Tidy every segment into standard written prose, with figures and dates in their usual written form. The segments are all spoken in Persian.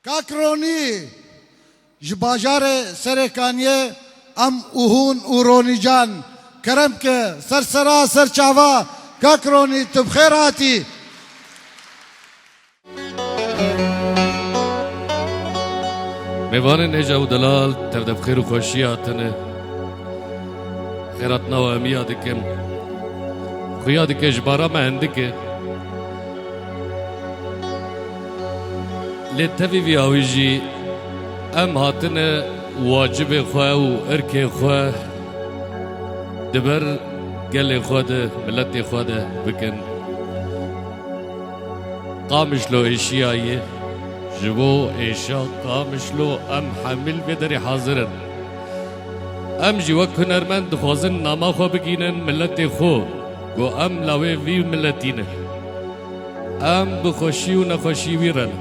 کاکرونی جباجار سرکانیه ام اوهون اورونی جان کرم که سرسرا سرچاوا کاکرونی تو بخیر هاتی. میوان نجا و دلال تبدأ بخير وخوشي هاتنه خيراتنا وامية دكم خويا دك جبارا ما عندك لتفي في اويجي ام هاتنه واجب خواه و ارك خواه دبر قال خواه ده ملت خواه ده بكن قامش لو اشيائيه جبو ایشا قامشلو ام حمل بدری حاضرن ام جوا کنرمند دخوازن ناما خو بگینن ملت خو گو ام لاوی وی ملتینه ام بخوشی و نخوشی ویرن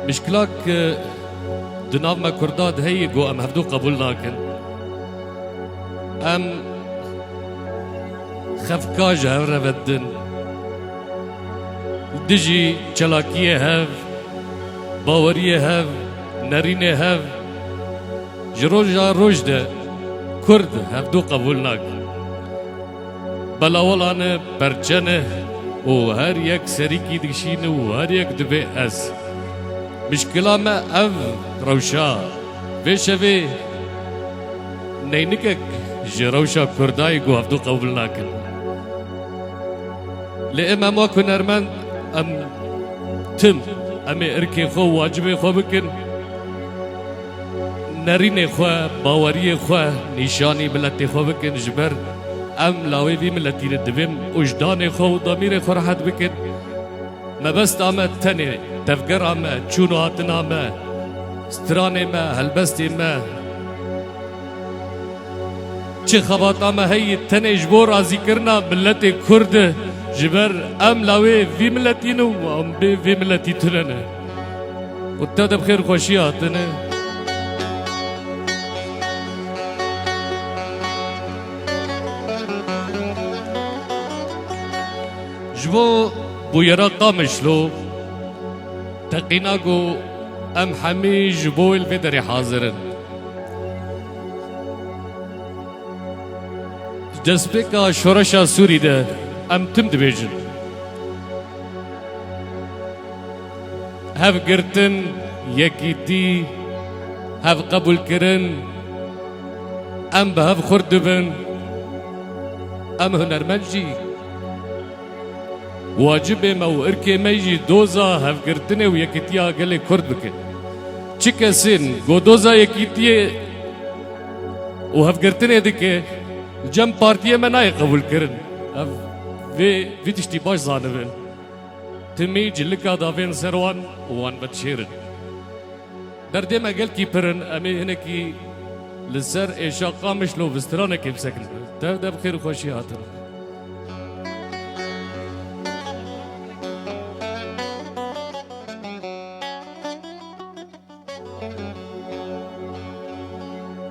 مشکلاک دناو ما کرداد هی گو ام هفدو قبول ناکن ام خفکاج هف رودن دجی چلاکیه هف باوریه هف نرینه هف جروجا روش ده کرد هف دو قبول ناک بلاولانه برچنه و هر یک سریکی دکشینه و هر یک دبه از مشکلا ما اف روشا وشوه نینکک جروشا کردای گو هف دو قبول ناکن لإما ما كنرمن أم تم أم إركي خو واجبي خو بكن نريني خو باوري خو نشاني بلتي خو بكن جبر أم لاوي في ملتي ندبم وجداني خو ضميري خو راحت بكن ما بس أما تاني تفكر أما تشونو هاتنا ما ستراني ما هلبستي ما چه خبات أما هي تاني جبور رازي كرنا ملتي كرد جبر ام لاوي في ملتينو وام بي في ملتي تلنا وتادا بخير خوشياتنا جبو بو يرا قامشلو تقيناكو ام حمي جبو الفدري حاضرن جسبكا شورشا سوري ده ام تم دبيجن هف قرتن يكيتي هف قبول كرن ام بهف خردبن ام هنرمنجي واجب ما واركي ميجي دوزا هف قرتنه ويكيتيا قلي كرد بكن چكا سن گو دوزا يكيتي وهف قرتنه دكي جم بارتيه مناي قبول كرن هف في تشتي باش زانبن تمي جلكا دافين سروان وان بتشيرن دردي ما قال كي برن امي هناكي للسر ايشا قامش لو بسترانا كيف سكن ده بخير وخوشي هاتن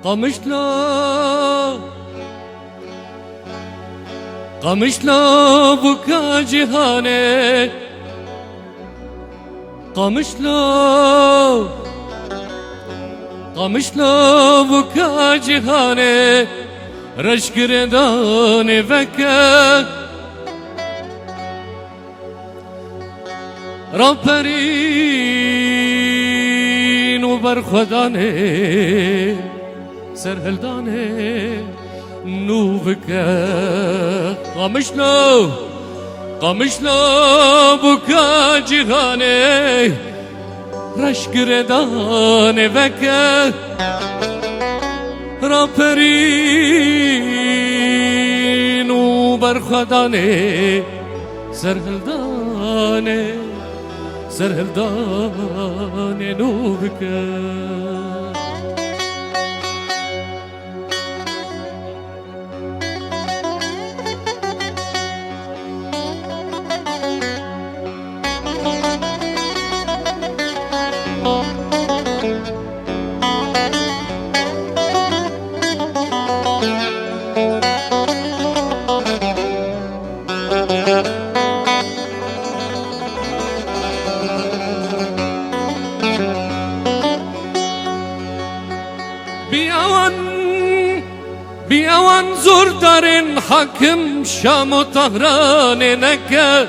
قامش قامشلا بكا جهاني قامشلا بكا جهاني رشك رداني فكا رابرين وبرخداني سرهلداني نوفك قامشلو بكا جهاني رشك رداني بكا رابرين وبرخداني سرهلداني نوفك بیاوان زور دارن حاکم شام و تهران نکه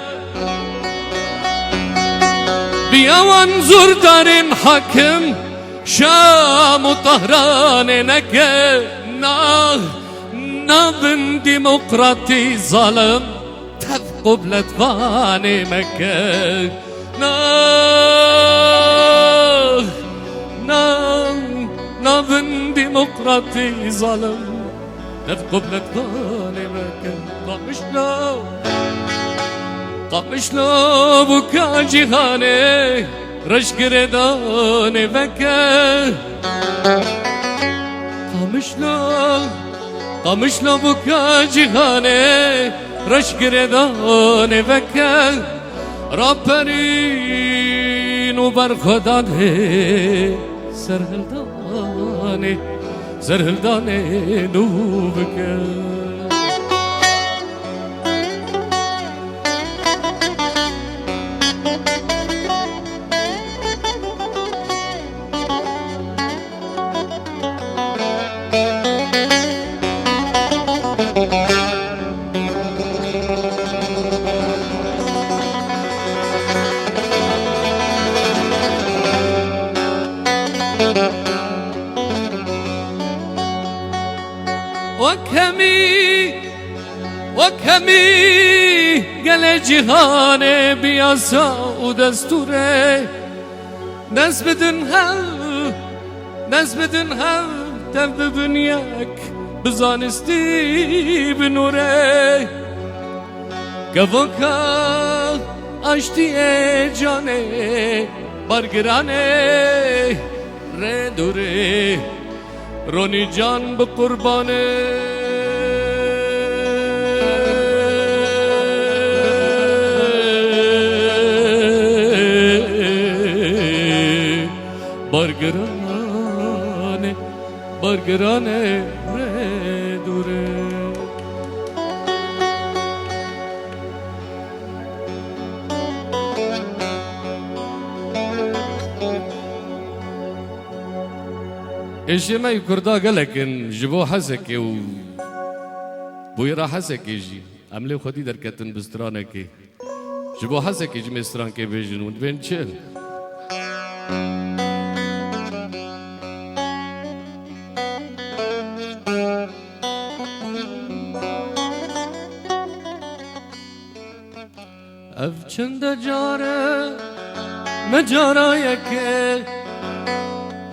بیاوان زور دارن حاکم شام و تهران نکه نابن ديمقراطي ظالم تبقوا بلدفاني مكة نابن ديمقراطي ظالم تبقوا بلدفاني مكة قمشلو بكا جهاني رش قرداني مكة قمشلو بكا جهاني رش قرداني مكة رابرين وبرخداني سرهلداني نوبكا وكمي قال جهاني بياسا ودستوري ناس بدنها تبدو دنياك بزانستي بنوري كفوكا اشتي جاني برگراني ردوري روني جان بقرباني برگرانه دوره ايشي ما يكردا قالكن جبو حسكي و بويرا حسكي جي عملي خودي دركتن بسترانكي جبو حسكي جي مسترانكي بيجن ونبين چل اف چند جاره مجارا یکه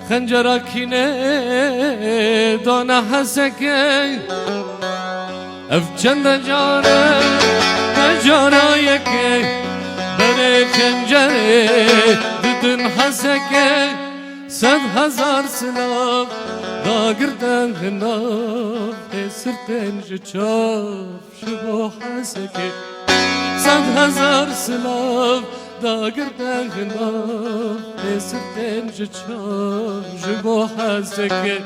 خنجرا کینه دانه حسکه اف چند جاره مجارا یکه بره خنجره ددن حسکه 100,000 سلاف داگردن هناف سرتن جچاف شبو حسکه 100,000 سلاف داگردن هناف سرتن جچاف شبو حسکه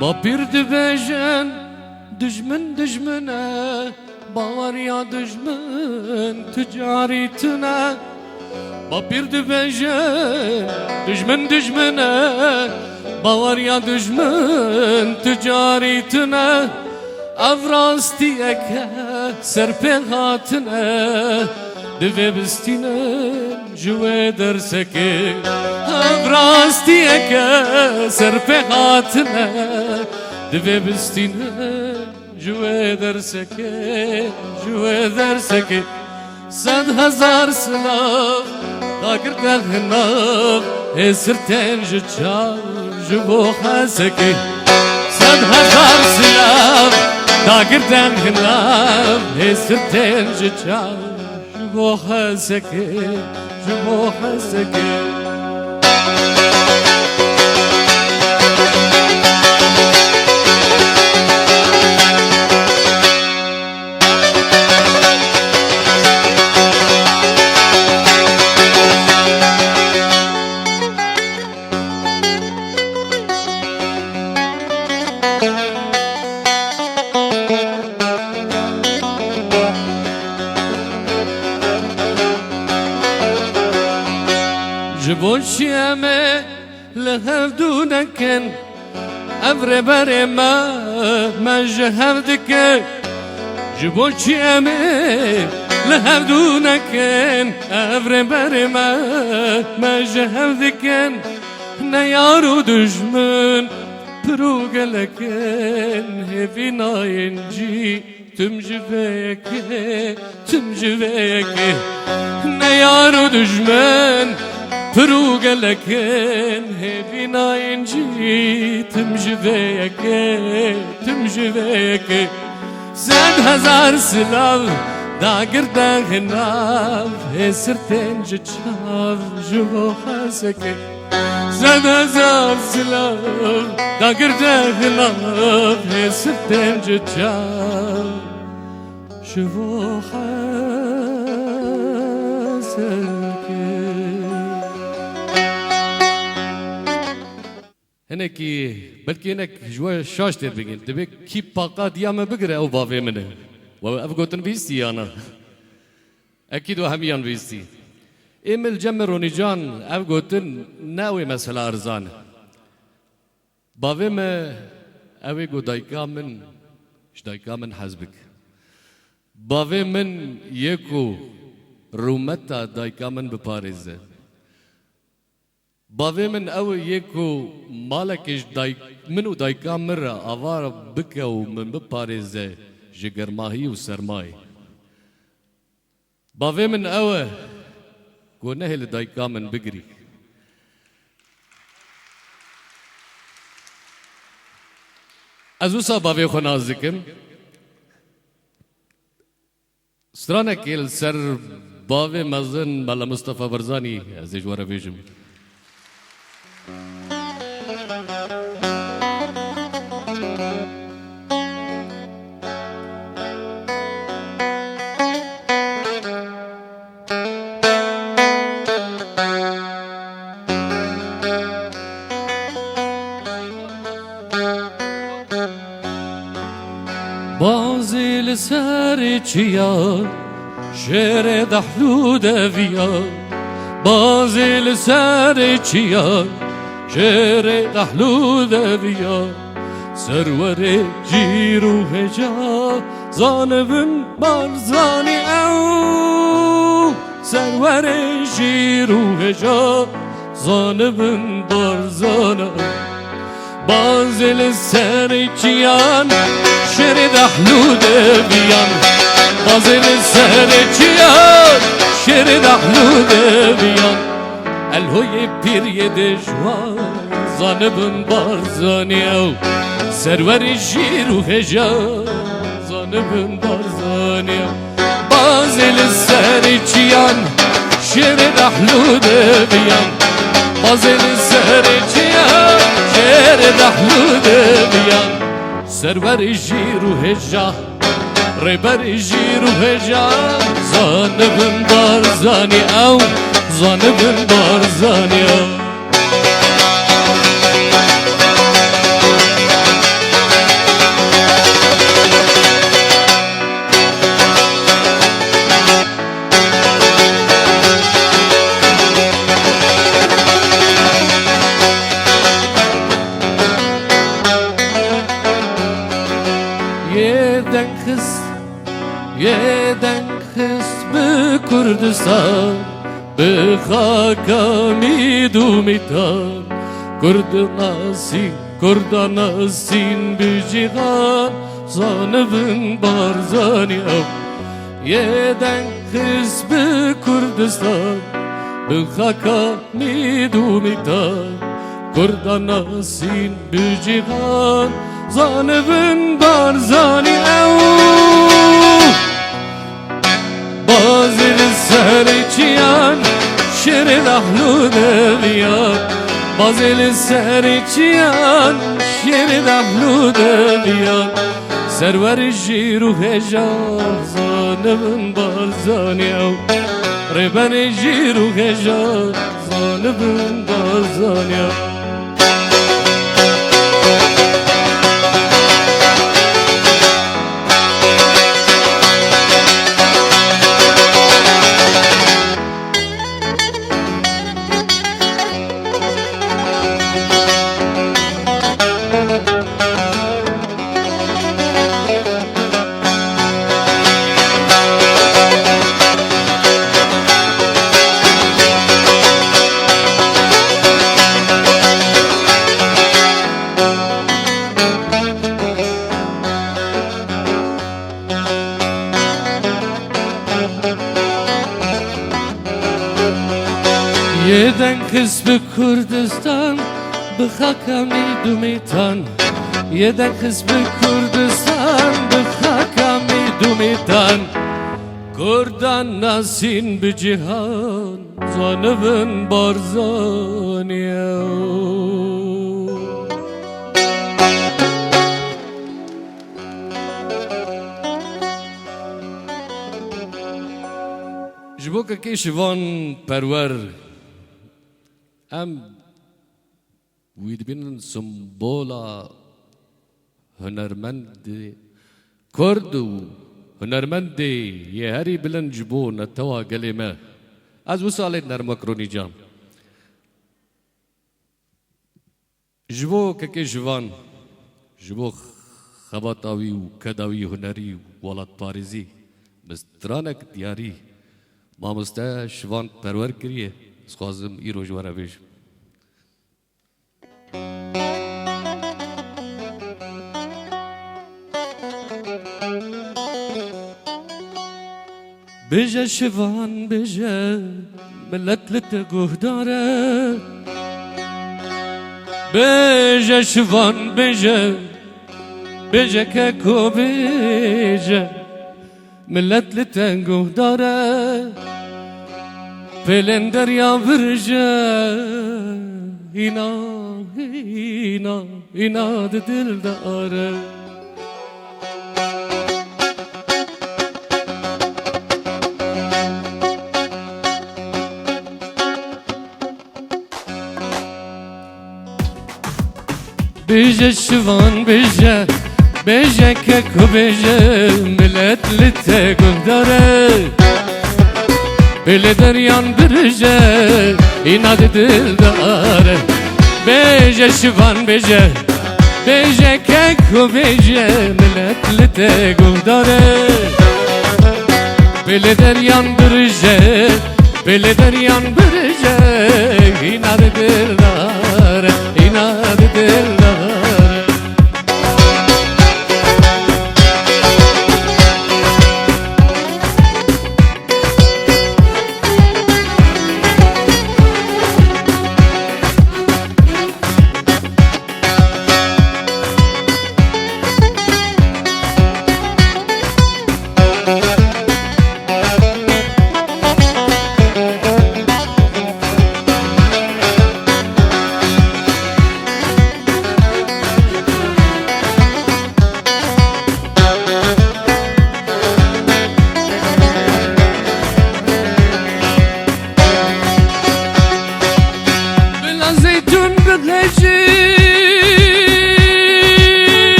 بابير دبجن دجمنه باوريا دجمن تجاريتنا بابير دبجن دجمنه باوريا دجمن تجاريتنا افراستيك سرپهاتنا دوی بستینن جوه درسکه افراستیک سرپهاتنا دوی بستینن جوه درسکه 100,000 سلاف داگردن هناف سرتن جچار جبو حسکه 100,000 سلاف داگردن هناف سرتن جچار جبو حسکه جبوشی همه لهر دونکن افر بر ما جهر دکن جبوشی همه لهر دونکن افر بر ما جهر دکن نیارو دشمن پرو گلکن هفی ناینجی تم جویکه نیارو دشمن پرو گلکن هفی ناینجی تم جویکه 100,000 سلاو داگردن ناو هسرتن جچاو جوو حسکه 100,000 سلاو داگردن ناو هسرتن جچاو جوو حسکه هنکی بلکه هنک جوا شاش تر بگین دبی کی پاقات یا بگره او باوی منه و اف گوتن بیستی انا اكيد وهميان بيستي امل جمر ونجان اف گوتن ناوي مثلا ارزان باوی ما اوی گو دایکا من دایکا من حزبك باوی من یکو رومتا دایکا من بپارزه باوی من او یکو مالکش دایک منو دایکا مرا آوار بکو من بپارزه جگرماهی و سرمای باوی من اوه گو نهل دایکا من بگری از اوسا باوی خو نازکم سترانه کل سر باوی مزن مالا مصطفى برزانی از اجوار بیجم بازی لسر چیا شعر دحلو دویا بازی لسر چیا شعر دحلو دویا سرور جیرو هجا زانبن بارزانی او سرور جیرو هجا زانبن بارزانا بازل سر چیان شعر دحلو دویان بازل سر چیان شعر دحلو دویان الهوی پیری دجوان زانبن بارزانی او سرور جیرو هجا زانبن بارزانی او بازل سر چیان شعر دحلو دویان بازل سر چیان شعر دحلو دویان سرور جیرو هجا ریبر جیرو هجا زانبن بارزانی او زانبن بارزانی او یدن خس به کردستان به خاکا میدومیتان کرد ناسین به جیغان زانبن بارزانی او یدن خس به کردستان به خاکا میدومیتان کرد ناسین به جیغان زانبن بارزانی او بازل سر چیان شعر دحلو دویان بازل سر چیان شعر دحلو دویان سرور جیرو هجا زانبن بارزانی او ریبن جیرو هجا زانبن بارزانی او یدن کس به کردستان به خاکمی دومیتان یدن کس به کردستان به خاکمی دومیتان کردان ناسین به جهان زانبن بارزانیو جبو که کشوان پرور ام وید بین سمبولا هنرمند کرد و هنرمند یه هری بلند جبو نتوا گلیمه از وساله نرمکرونی جام جبو که جوان جبو خباتاوی و کداوی هنری و ولاد پارزی مسترانک دیاری مامسته شوان پرور کریه سخوازم ای روزواره بیش بیجه شوان بیجه ملت لتگوه داره بیجه شوان بیجه بیجه که کو بیجه ملت لتگوه داره پلن دریا برجه اینا دل داره بیجه شوان بیجه بیجه که کو بیجه ملت لتگوه داره بله دریان برجه اینا دل داره بیجه شوان بیجه بیجه که کو بیجه ملت لتگوه داره بله دریان برجه بله دریان برجه اینا دل داره اینا دل داره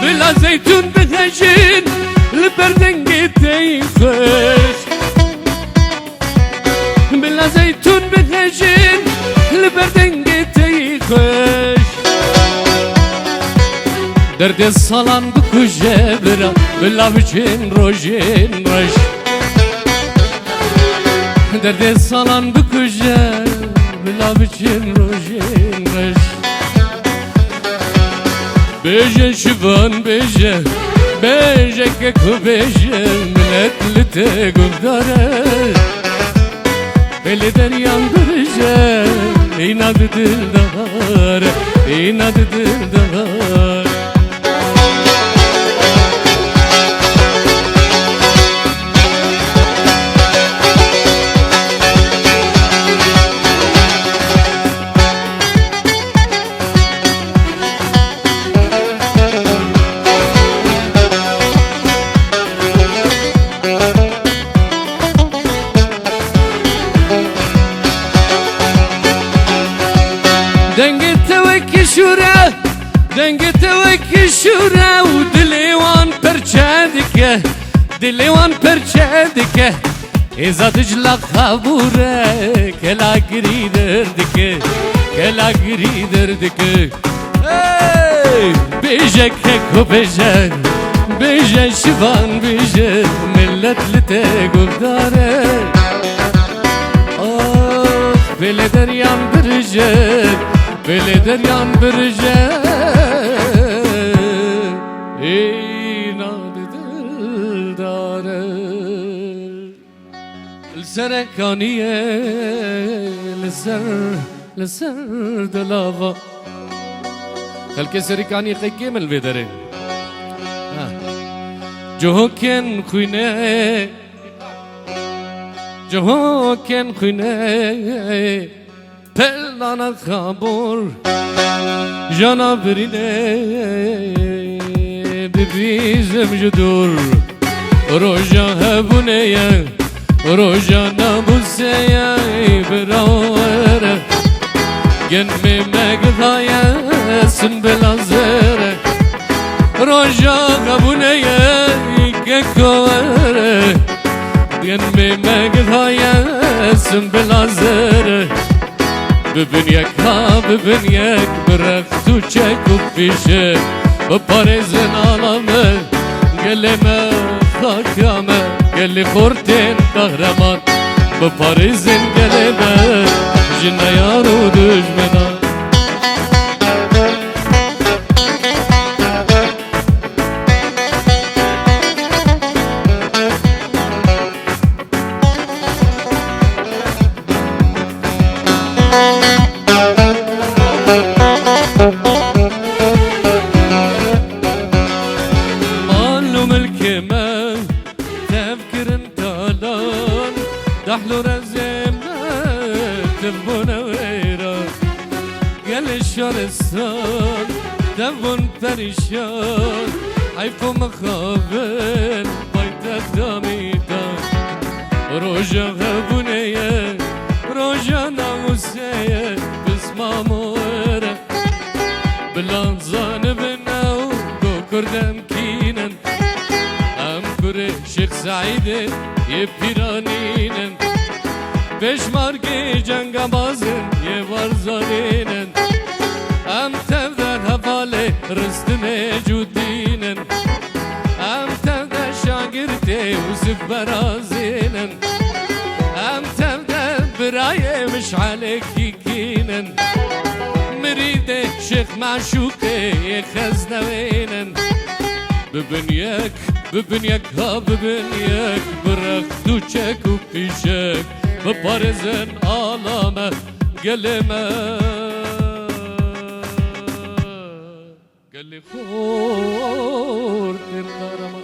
بلا زيتون بتهجين لبردنقتي خوش بلا زيتون بتهجين لبردنقتي خوش درد الصلان بكو جبرا بلا بجين روجين رش درد الصلان بكو جبرا بلا بجين روجين رش بیجه شوان بیجه بیجه که کو بیجه ملت لتگوه داره بله دریان برجه اینا دل داره اینا دل داره دنگت وکی شوره و دلیوان پرچه دکه دلیوان پرچه دکه ایزا دجلا خبوره کلا گری دردکه کلا گری دردکه بیجه که کو بیجه بیجه شوان بیجه ملت لتگوه داره بله دریان برجه بله دریان برجه اینا دل داره سرکانیه لسر دلاوا خلک سرکانی قیقی مل بدره جوکن خوینه پلدانا خابور جانا برینه ببیزم جدور روژا هبونه روژا ناموسه براوره گنمی مگدایه سنبلازره روژا هبونه که کوره گنمی مگدایه سنبلازره ببین یک برخت و چک و پیشه و پارزن آلامه گلمه خاکامه گلی خورتین قهرمان و پارزن گلمه جنیار و دجمنان دحلو رزمنا تبونا ويرا قال الشرسان تبون فريشان عيفو مخابل بيت الدميتا روجا هبونية روجا ناموسية بسما مورا بلانزان بناو كردم كينن ام كره شيخ سعيد يبيرانينن بشماركي جنگا بازن يوارزانينن ام تفدر هفالي رستم جودينن ام تفدر شاگرتي وسف برازينن ام تفدر برايه مش عليك يكينن مريدة شيخ معشوقي يخزنوينن ببنيك ها ببنيك برخت و چک و پیشک بپارزن آلامه گلمه گلی خورد قهرمان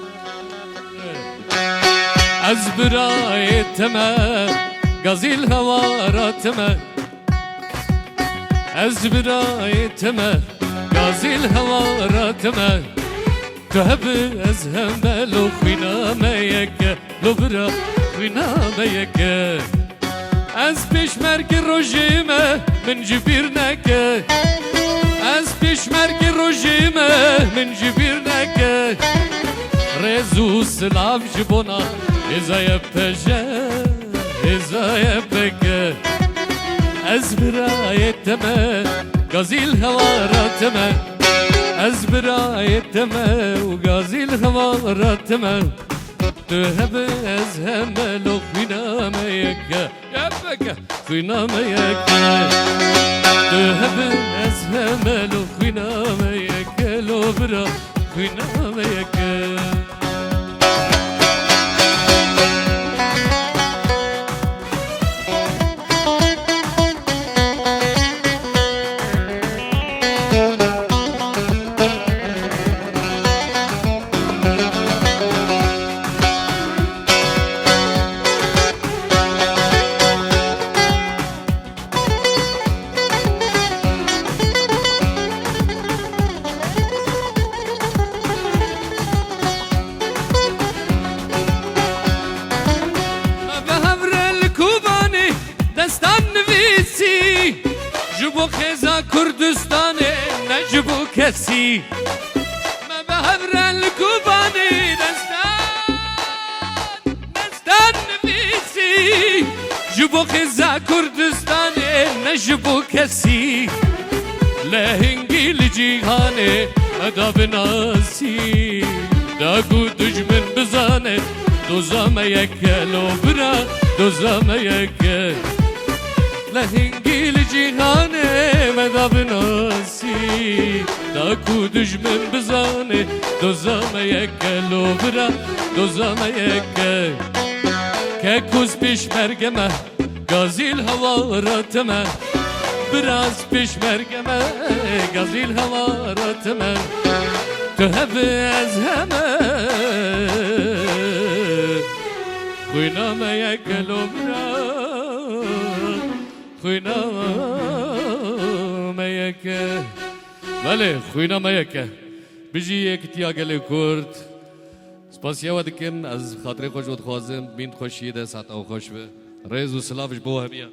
از برایتمه گازیل هواراتمه از برایتمه گازیل هواراتمه تهب از همه لو خوینا میک لو برا خوینا میک از پیش مرگ روژیمه من جبیر نکه از پیش مرگ روژیمه من جبیر نکه رزو سلام جبونا ازای پجه ازای بکه از برایتمه گازیل هواراتمه از برایتمه و گازیل هواراتمه تهب از همه لو خوینا میکه یبکه خوینا میکه تهب از همه لو خوینا میکه لو برا خوینا میکه جبو خیزا کردستانه نجبو کسی ما به هبرن کوبانی دستان نویسی جبو خیزا کردستانه نجبو کسی لهنگیل جیهانه ادا بناسی داگو دجمن بزانه دوزامه یکه لو برا دوزامه یکه لهنگیل جیهانه مدا بناسی داکو دجمن بزانه دوزامه یکه لو برا دوزامه یکه كاكوز بيشمرقمة غازي الهواراتمة براز بيشمرقمة غازي الهواراتمة تهب أزهمة خوينا ما يكلو برا خوينا ما يكه بله خوينا ما يكه بيجي يكتيا قال كورد سپاسیا ودکم از خاطر خوش ود خوازم بین خوشیده ساعت او خوش به ریز و سلافش بو همیا